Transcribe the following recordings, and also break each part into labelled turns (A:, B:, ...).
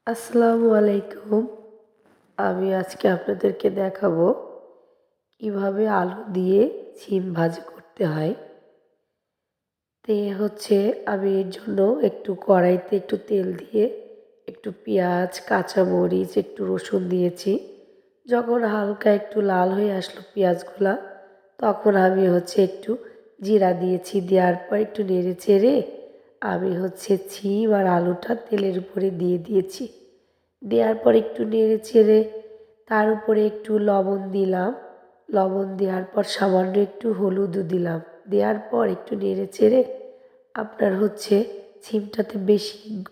A: আসসালামু আলাইকুম। আমি আজকে আপনাদেরকে দেখাবো কিভাবে আলু দিয়ে সিম ভাজি করতে হয়। আমি এর জন্য একটু কড়াইতে একটু তেল দিয়ে একটু পেঁয়াজ, কাঁচামরিচ, একটু রসুন দিয়েছি। যখন হালকা একটু লাল হয়ে আসলো পেঁয়াজগুলা, তখন আমি একটু জিরা দিয়েছি। দেওয়ার পর একটু নেড়ে-চেড়ে সিম আর আলুটা তেলের উপরে দিয়ে দিয়েছি। দেওয়ার পর একটু নেড়ে-চেড়ে তার উপরে একটু লবণ দিলাম। লবণ দেওয়ার পর সামান্য একটু হলুদও দিলাম। দেওয়ার পর একটু নেড়ে-চেড়ে সিমটাতে বেশি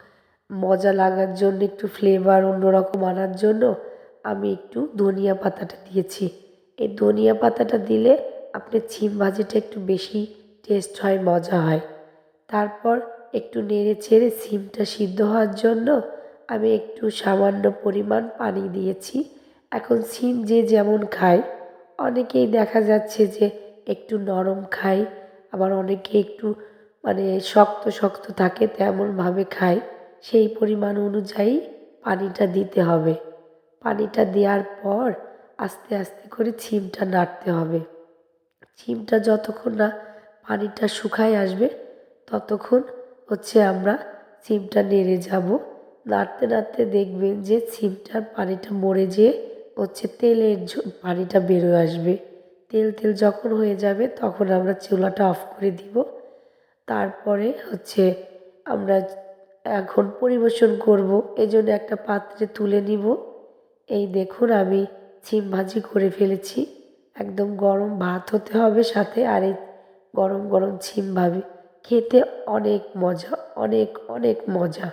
A: মজা লাগার জন্য, একটু ফ্লেভার অন্যরকম আনার জন্য আমি একটু ধনিয়া পাতাটা দিয়েছি। এই ধনিয়া পাতাটা দিলে আপনার সিম ভাজিটা একটু বেশি টেস্ট হয়, মজা হয়। তারপর একটু নেড়ে-চেড়ে সিমটা সিদ্ধ হওয়ার জন্য আমি একটু সামান্য পরিমাণ পানি দিয়েছি। এখন সিম যে যেমন খায়, অনেকেই দেখা যাচ্ছে যে একটু নরম খায়, আবার অনেকে একটু শক্ত, শক্ত থাকে তেমনভাবে খায়। সেই পরিমাণ অনুযায়ী পানিটা দিতে হবে। পানিটা দেওয়ার পর আস্তে, আস্তে করে সিমটা নাড়তে হবে। সিমটা যতক্ষণ না পানিটা শুকায় আসবে ততক্ষণ আমরা সিমটা নেড়ে যাব। নাড়তে, নাড়তে দেখবেন যে সিমটার পানিটা মরে যেয়ে তেলের পানিটা বেরোয় আসবে। তেল, তেল যখন হয়ে যাবে তখন আমরা চুলাটা অফ করে দিব। তারপরে আমরা এখন পরিবেশন করব। এজন্য একটা পাত্রে তুলে নিব। এই দেখুন আমি সিম ভাজি করে ফেলেছি। একদম গরম ভাত হতে হবে সাথে, আর এই গরম, গরম সিম খেতে অনেক মজা, অনেক, অনেক মজা।